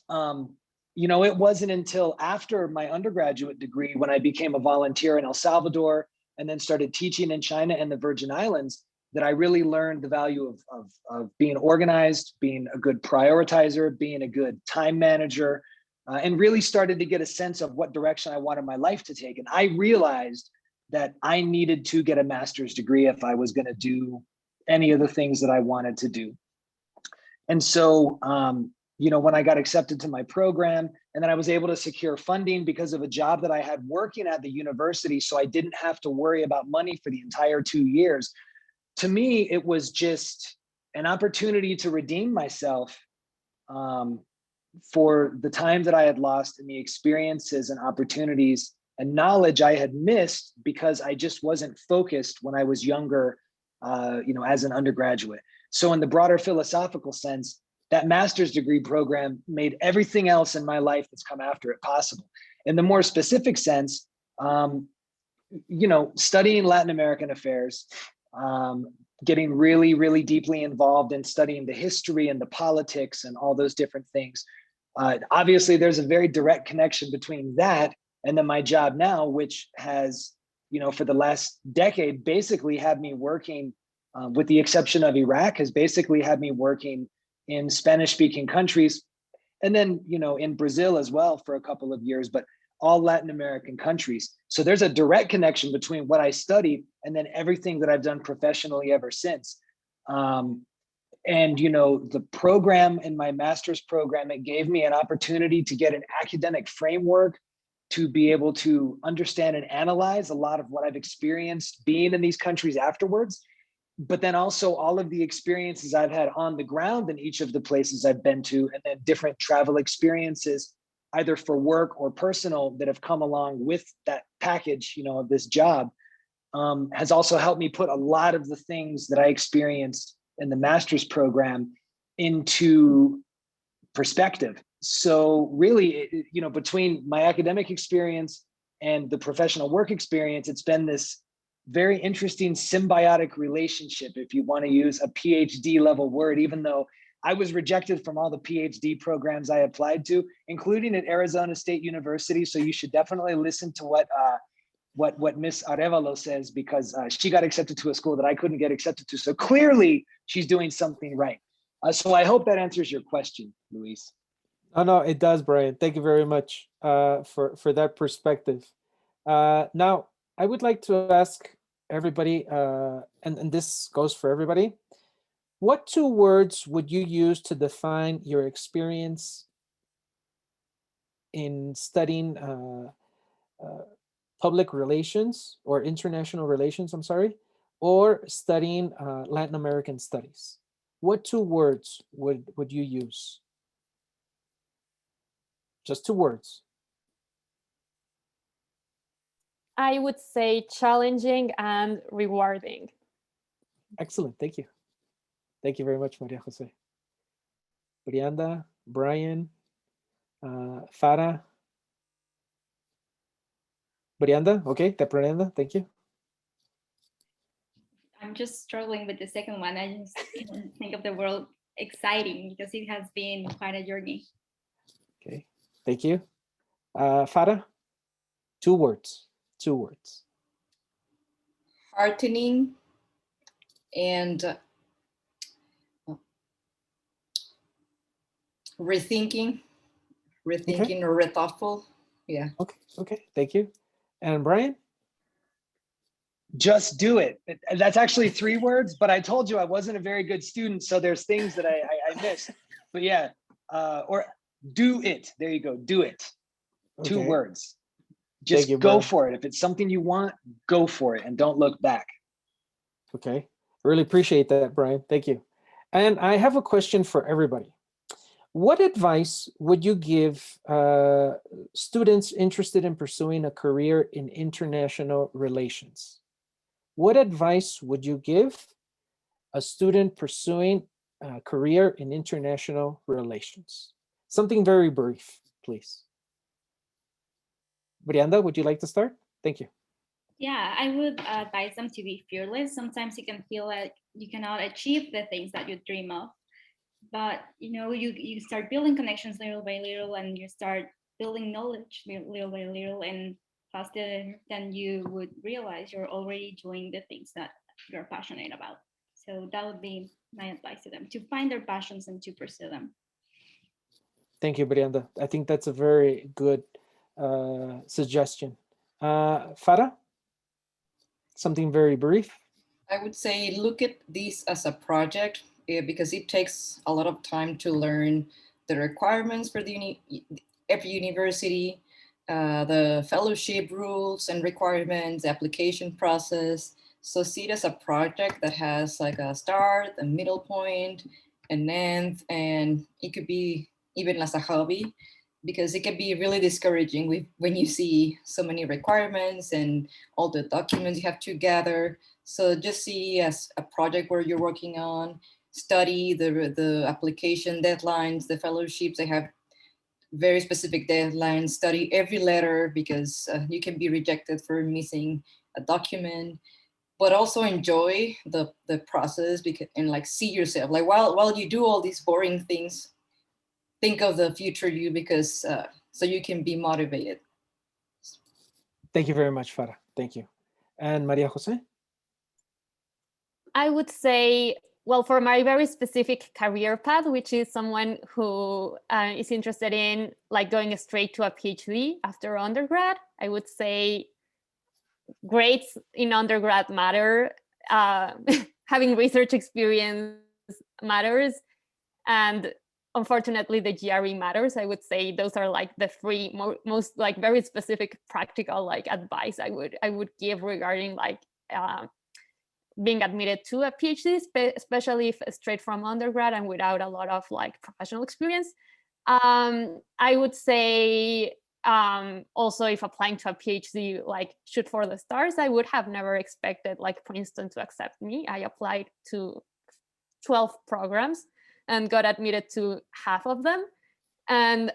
it wasn't until after my undergraduate degree when I became a volunteer in El Salvador and then started teaching in China and the Virgin Islands that I really learned the value of being organized, being a good prioritizer, being a good time manager, and really started to get a sense of what direction I wanted my life to take. And I realized that I needed to get a master's degree if I was going to do any of the things that I wanted to do. And so, when I got accepted to my program, and then I was able to secure funding because of a job that I had working at the university, so I didn't have to worry about money for the entire 2 years. To me, it was just an opportunity to redeem myself for the time that I had lost and the experiences and opportunities and knowledge I had missed because I just wasn't focused when I was younger, as an undergraduate. So in the broader philosophical sense, that master's degree program made everything else in my life that's come after it possible. In the more specific sense, studying Latin American affairs, getting really, really deeply involved in studying the history and the politics and all those different things. Obviously, there's a very direct connection between that and then my job now, which has, for the last decade, basically had me working, with the exception of Iraq, has basically had me working in Spanish-speaking countries, and then, in Brazil as well for a couple of years, but all Latin American countries. So there's a direct connection between what I studied and then everything that I've done professionally ever since. And, the program in my master's program, it gave me an opportunity to get an academic framework to be able to understand and analyze a lot of what I've experienced being in these countries afterwards. But then also all of the experiences I've had on the ground in each of the places I've been to, and then different travel experiences, either for work or personal, that have come along with that package, of this job, has also helped me put a lot of the things that I experienced in the master's program into perspective. So really, between my academic experience and the professional work experience, it's been this very interesting symbiotic relationship, if you want to use a PhD level word, even though I was rejected from all the PhD programs I applied to, including at Arizona State University. So you should definitely listen to what Miss Arevalo says, because she got accepted to a school that I couldn't get accepted to. So clearly she's doing something right. So I hope that answers your question, Luis. Oh, no, it does, Brian. Thank you very much for that perspective. Now, I would like to ask everybody, and this goes for everybody, what 2 words would you use to define your experience in studying public relations or international relations, I'm sorry, or studying Latin American studies? What 2 words would you use? Just 2 words. I would say challenging and rewarding. Excellent. Thank you. Thank you very much, Maria Jose. Brianda, Brian, Farah. Brianda, okay, Brianda, thank you. I'm just struggling with the second one. I just can't think of the word exciting, because it has been quite a journey. Okay, thank you. Farah, 2 words. 2 words. Heartening and rethinking or rethoughtful. Yeah. Okay, thank you. And Brian? Just do it. That's actually 3 words, but I told you I wasn't a very good student, so there's things that I missed. But yeah, or do it. There you go. Do it. Okay. 2 words. Just go for it. If it's something you want, go for it and don't look back. Okay. Really appreciate that, Brian. Thank you. And I have a question for everybody. What advice would you give students interested in pursuing a career in international relations? What advice would you give a student pursuing a career in international relations? Something very brief, please. Brianda, would you like to start? Thank you. Yeah, I would advise them to be fearless. Sometimes you can feel like you cannot achieve the things that you dream of, but you start building connections little by little, and you start building knowledge little by little, and faster than you would realize, you're already doing the things that you're passionate about. So that would be my advice to them, to find their passions and to pursue them. Thank you, Brianda. I think that's a very good suggestion. Farah, something very brief. I would say look at this as a project, because it takes a lot of time to learn the requirements for every university, the fellowship rules and requirements, the application process. So see it as a project that has like a start, a middle point, an end, and it could be even as a hobby, because it can be really discouraging when you see so many requirements and all the documents you have to gather. So just see as a project where you're working on, study the application deadlines, the fellowships. They have very specific deadlines. Study every letter because you can be rejected for missing a document. But also enjoy the process because and like see yourself like while you do all these boring things, think of the future you because so you can be motivated. Thank you very much, Farah. Thank you. And Maria Jose? I would say, well, for my very specific career path, which is someone who is interested in like going straight to a PhD after undergrad, I would say grades in undergrad matter. Having research experience matters. And unfortunately, the GRE matters. I would say those are like the three most like very specific practical like advice I would give regarding like being admitted to a PhD, especially if straight from undergrad and without a lot of like professional experience. I would say also if applying to a PhD, like shoot for the stars. I would have never expected like Princeton to accept me. I applied to 12 programs and got admitted to half of them. And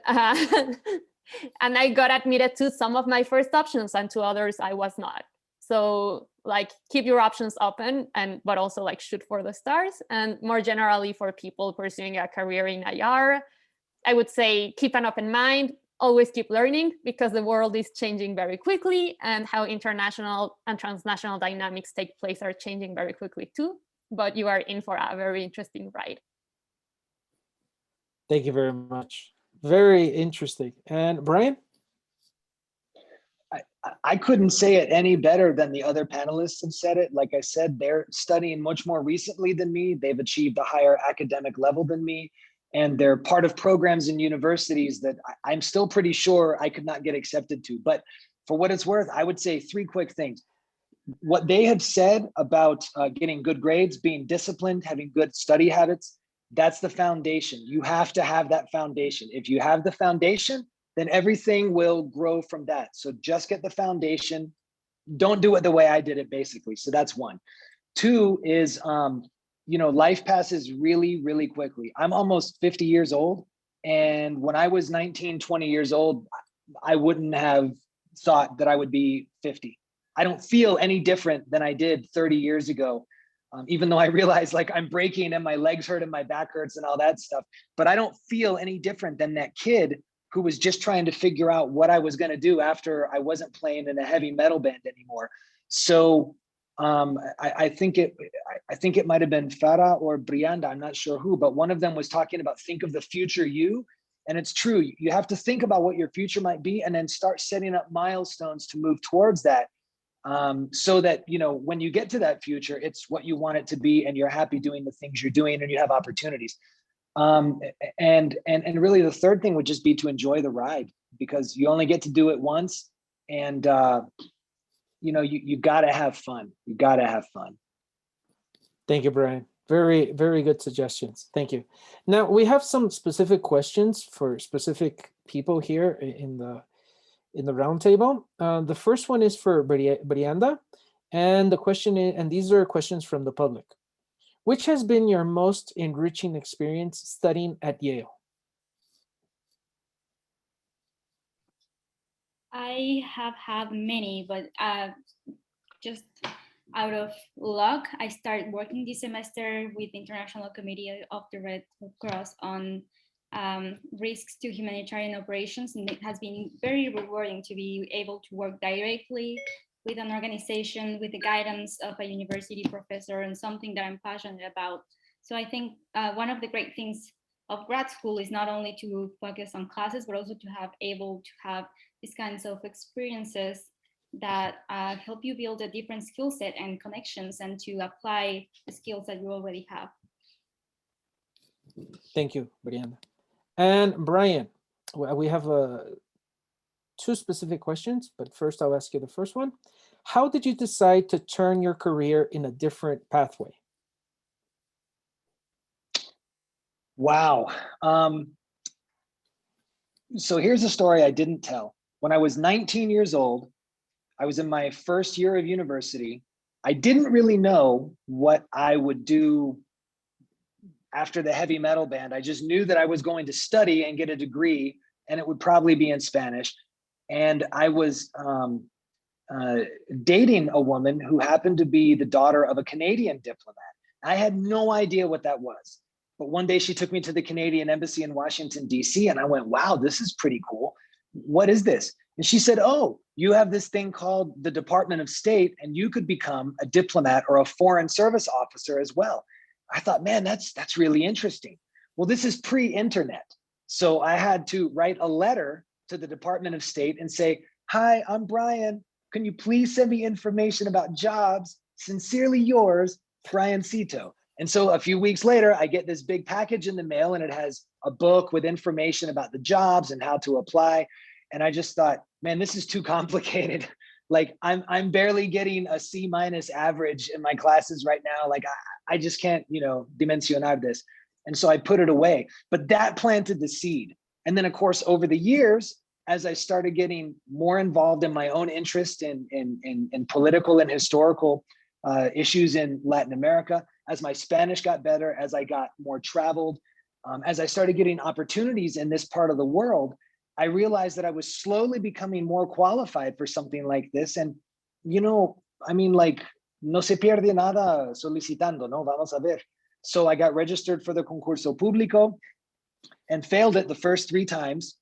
and I got admitted to some of my first options and to others I was not. So like keep your options open but also like shoot for the stars. And more generally for people pursuing a career in IR, I would say keep an open mind, always keep learning because the world is changing very quickly and how international and transnational dynamics take place are changing very quickly too. But you are in for a very interesting ride. Thank you very much. Very interesting. And Brian? I couldn't say it any better than the other panelists have said it. Like I said, they're studying much more recently than me. They've achieved a higher academic level than me. And they're part of programs in universities that I'm still pretty sure I could not get accepted to. But for what it's worth, I would say three quick things. What they have said about getting good grades, being disciplined, having good study habits, that's the foundation. You have to have that foundation. If you have the foundation, then everything will grow from that. So just get the foundation. Don't do it the way I did it, basically. So that's one. Two is, life passes really, really quickly. I'm almost 50 years old. And when I was 19, 20 years old, I wouldn't have thought that I would be 50. I don't feel any different than I did 30 years ago. Even though I realize like I'm breaking and my legs hurt and my back hurts and all that stuff, but I don't feel any different than that kid who was just trying to figure out what I was going to do after I wasn't playing in a heavy metal band anymore. So I think it might have been Farah or Brianda, I'm not sure who, but one of them was talking about think of the future you. And it's true, you have to think about what your future might be and then start setting up milestones to move towards that. So that, when you get to that future, it's what you want it to be and you're happy doing the things you're doing and you have opportunities. And really the third thing would just be to enjoy the ride because you only get to do it once and, you gotta have fun. You gotta have fun. Thank you, Brian. Very, very good suggestions. Thank you. Now we have some specific questions for specific people here in the roundtable. The first one is for Brianda, and the question is, and these are questions from the public. Which has been your most enriching experience studying at Yale? I have had many, but just out of luck, I started working this semester with the International Committee of the Red Cross on risks to humanitarian operations, and it has been very rewarding to be able to work directly with an organization with the guidance of a university professor and something that I'm passionate about. So I think one of the great things of grad school is not only to focus on classes, but also to have these kinds of experiences that help you build a different skill set and connections and to apply the skills that you already have. Thank you, Brianna. And Brian, we have two specific questions, but first I'll ask you the first one. How did you decide to turn your career in a different pathway? Wow. So here's a story I didn't tell. When I was 19 years old, I was in my first year of university. I didn't really know what I would do after the heavy metal band. I just knew that I was going to study and get a degree, and it would probably be in Spanish. And I was dating a woman who happened to be the daughter of a Canadian diplomat. I had no idea what that was. But one day she took me to the Canadian embassy in Washington, D.C., and I went, wow, this is pretty cool. What is this? And she said, oh, you have this thing called the Department of State, and you could become a diplomat or a foreign service officer as well. I thought, man, that's really interesting. Well, this is pre-internet. So I had to write a letter to the Department of State and say, hi, I'm Brian. Can you please send me information about jobs? Sincerely yours, Brian Cito. And so a few weeks later, I get this big package in the mail, and it has a book with information about the jobs and how to apply. And I just thought, man, this is too complicated. Like I'm barely getting a C- average in my classes right now. Like I just can't, dimensionar this. And so I put it away, but that planted the seed. And then of course, over the years, as I started getting more involved in my own interest in political and historical issues in Latin America, as my Spanish got better, as I got more traveled, as I started getting opportunities in this part of the world, I realized that I was slowly becoming more qualified for something like this. And, no se pierde nada solicitando, no? Vamos a ver. So I got registered for the concurso público and failed it the first 3 times.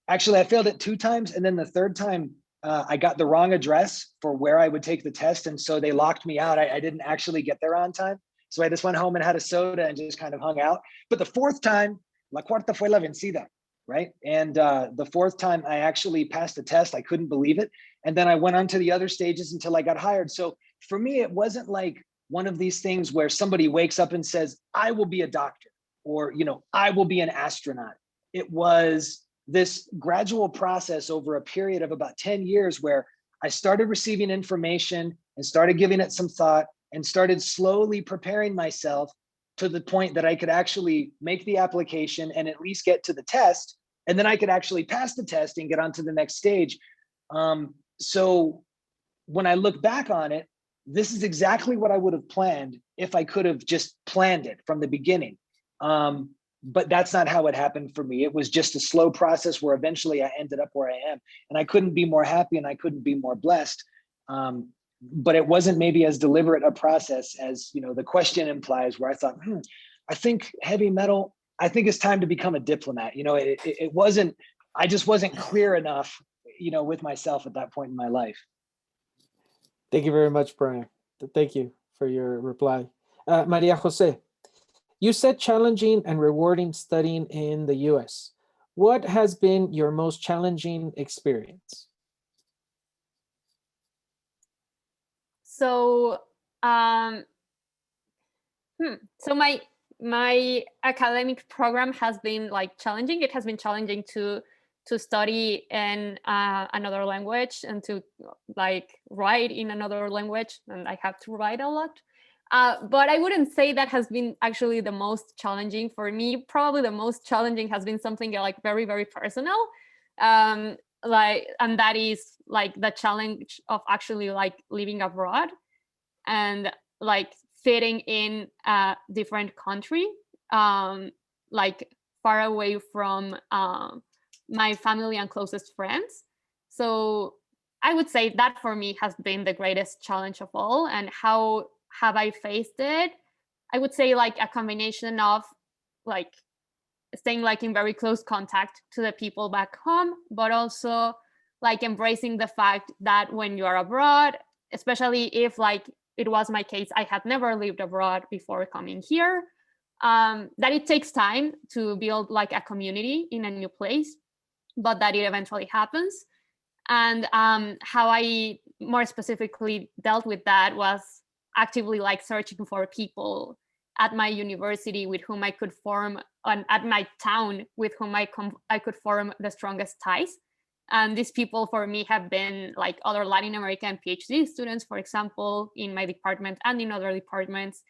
Actually, I failed it 2 times. And then the third time, I got the wrong address for where I would take the test. And so they locked me out. I didn't actually get there on time. So I just went home and had a soda and just kind of hung out. But the 4th time, la cuarta fue la vencida, right? And the 4th time I actually passed the test. I couldn't believe it. And then I went on to the other stages until I got hired. So for me, it wasn't like one of these things where somebody wakes up and says, I will be a doctor, or, I will be an astronaut. It was this gradual process over a period of about 10 years where I started receiving information and started giving it some thought and started slowly preparing myself to the point that I could actually make the application and at least get to the test. And then I could actually pass the test and get on to the next stage. So when I look back on it, this is exactly what I would have planned if I could have just planned it from the beginning. But that's not how it happened for me. It was just a slow process where eventually I ended up where I am. And I couldn't be more happy and I couldn't be more blessed. But it wasn't maybe as deliberate a process as the question implies, where I thought, I think heavy metal, I think it's time to become a diplomat. It wasn't, I just wasn't clear enough, with myself at that point in my life. Thank you very much, Brian. Thank you for your reply. Maria Jose, you said challenging and rewarding studying in the US. What has been your most challenging experience? So, so my academic program has been challenging. It has been challenging to study in another language and to write in another language, and I have to write a lot. But I wouldn't say that has been actually the most challenging for me. Probably the most challenging has been something very, very personal. And that is the challenge of actually living abroad and fitting in a different country, far away from my family and closest friends. So I would say that for me has been the greatest challenge of all. And how have I faced it? I would say a combination of staying in very close contact to the people back home, but also embracing the fact that when you are abroad, especially if it was my case, I had never lived abroad before coming here, that it takes time to build a community in a new place, but that it eventually happens. And how I more specifically dealt with that was actively searching for people at my university with whom I could form, at my town with whom I could form the strongest ties. And these people for me have been other Latin American PhD students, for example, in my department and in other departments.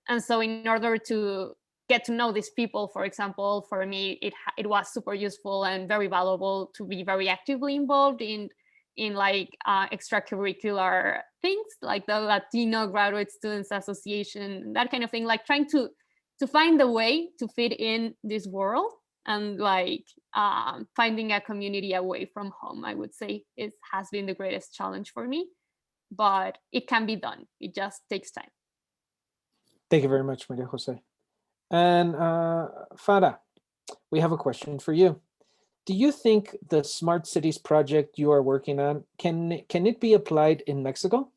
And so in order to get to know these people, for example, for me, it was super useful and very valuable to be very actively involved in extracurricular things like the Latino Graduate Students Association, that kind of thing, trying to to find a way to fit in this world, and like finding a community away from home, I would say it has been the greatest challenge for me, but it can be done. It just takes time. Thank you very much, Maria Jose. And Farah, we have a question for you. Do you think the smart cities project you are working on can it be applied in Mexico?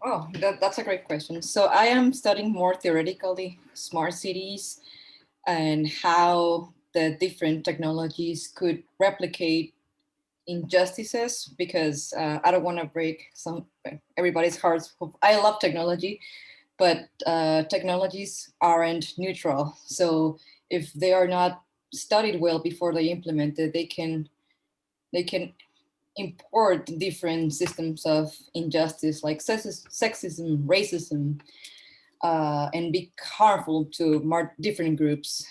Oh, that's a great question. So I am studying more theoretically smart cities and how the different technologies could replicate injustices, because I don't want to break everybody's hearts. I love technology, but technologies aren't neutral. So if they are not studied well before they implemented, they can import different systems of injustice like sexism, racism, and be harmful to different groups.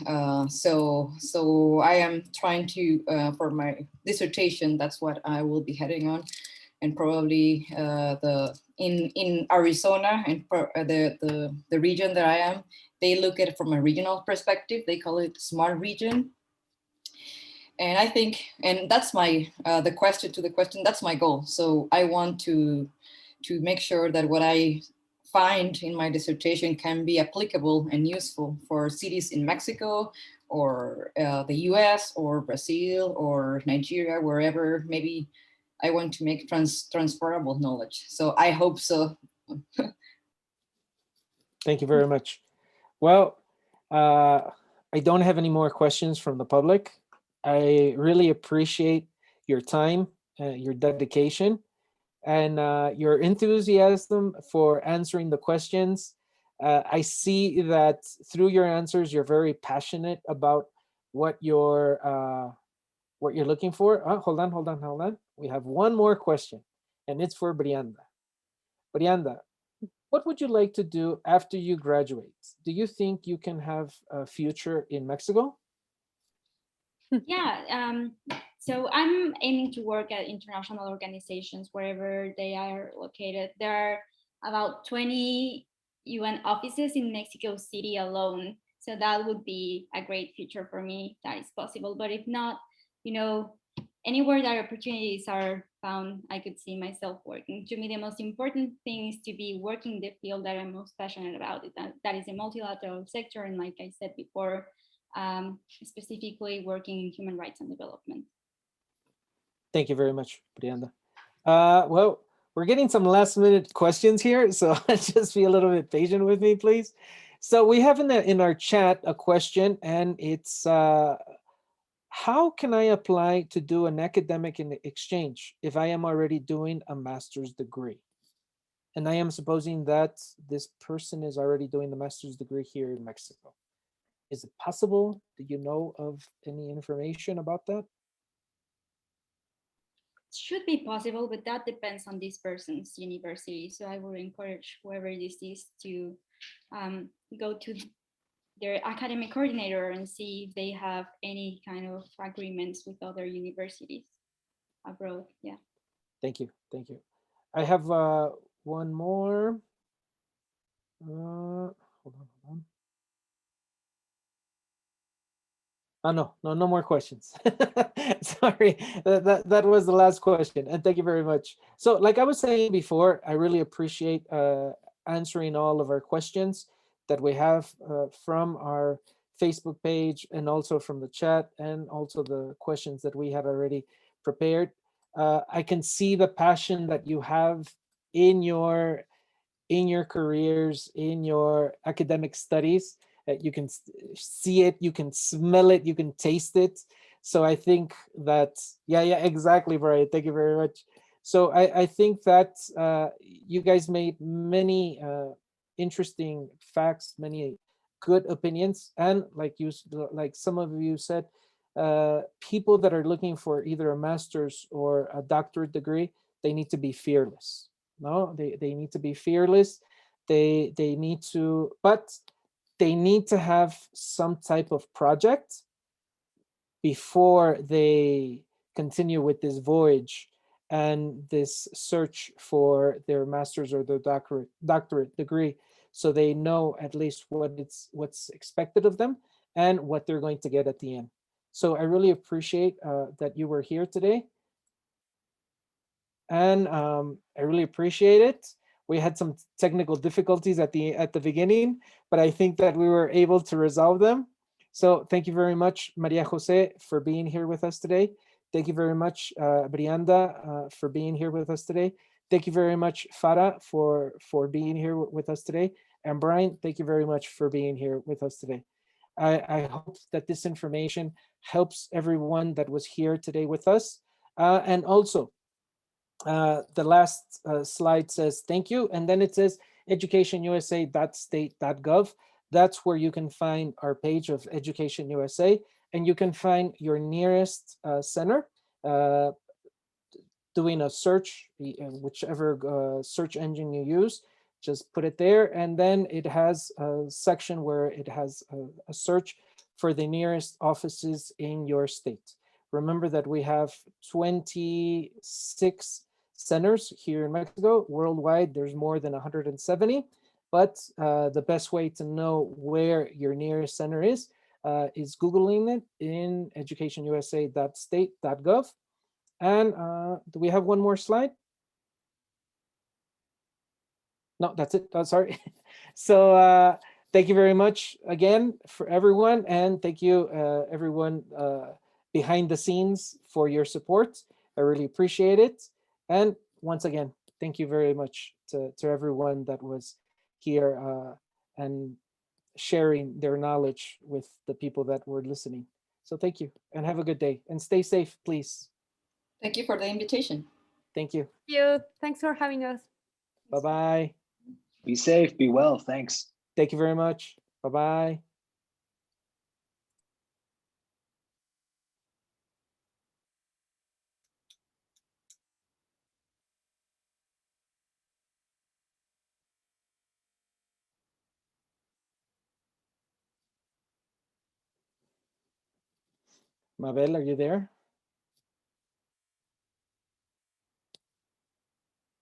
So I am trying to, for my dissertation, that's what I will be heading on, and probably the in Arizona and the region that I am, they look at it from a regional perspective. They call it smart region. And I think, and that's my the question to the question. That's my goal. So I want to make sure that what I find in my dissertation can be applicable and useful for cities in Mexico or the U.S. or Brazil or Nigeria, wherever. Maybe I want to make transferable knowledge. So I hope so. Thank you very much. Well, I don't have any more questions from the public. I really appreciate your time, your dedication, and your enthusiasm for answering the questions. I see that through your answers, you're very passionate about what you're looking for. Oh, hold on. We have one more question, and it's for Brianda. Brianda, what would you like to do after you graduate? Do you think you can have a future in Mexico? Yeah, so I'm aiming to work at international organizations wherever they are located. There are about 20 UN offices in Mexico City alone. So that would be a great future for me. That is possible. But if not, anywhere that opportunities are found, I could see myself working. To me, the most important thing is to be working the field that I'm most passionate about. That is the multilateral sector. And like I said before, specifically working in human rights and development. Thank you very much, Brianda. Well, we're getting some last minute questions here, so just be a little bit patient with me, please. So we have in our chat a question, and it's how can I apply to do an academic exchange if I am already doing a master's degree? And I am supposing that this person is already doing the master's degree here in Mexico. Is it possible? Do you know of any information about that? It should be possible, but that depends on this person's university. So I would encourage whoever this is to go to their academic coordinator and see if they have any kind of agreements with other universities abroad. Yeah. Thank you. I have one more. Hold on. Oh, no more questions. Sorry, that was the last question, and thank you very much. So, like I was saying before, I really appreciate answering all of our questions that we have from our Facebook page and also from the chat, and also the questions that we had already prepared. I can see the passion that you have in your careers, in your academic studies. You can see it, you can smell it, you can taste it. So I think that, yeah, exactly, Brian. Thank you very much. So I think that you guys made many interesting facts, many good opinions, and like some of you said, people that are looking for either a master's or a doctorate degree, they need to be fearless. No, they need to be fearless. They need to, but they need to have some type of project before they continue with this voyage. and this search for their master's or their doctorate degree, so they know at least what's expected of them and what they're going to get at the end. So I really appreciate that you were here today, and I really appreciate it. We had some technical difficulties at the beginning, but I think that we were able to resolve them. So thank you very much, Maria Jose, for being here with us today. Thank you very much, Brianda, for being here with us today. Thank you very much, Farah, for being here with us today. And Brian, thank you very much for being here with us today. I hope that this information helps everyone that was here today with us. And also, the last slide says thank you, and then it says educationusa.state.gov. That's where you can find our page of Education USA, and you can find your nearest center. Doing a search, whichever search engine you use, just put it there, and then it has a section where it has a search for the nearest offices in your state. Remember that we have 26 centers here in Mexico. Worldwide, there's more than 170, but the best way to know where your nearest center is Googling it in educationusa.state.gov. And do we have one more slide? No, that's it. Oh, sorry. So thank you very much again for everyone. And thank you everyone behind the scenes for your support. I really appreciate it. And once again, thank you very much to everyone that was here and sharing their knowledge with the people that were listening. So thank you and have a good day and stay safe, please. Thank you for the invitation. Thank you. Thanks for having us. Bye-bye. Be safe, be well. Thanks. Thank you very much. Bye-bye. Mabel, are you there?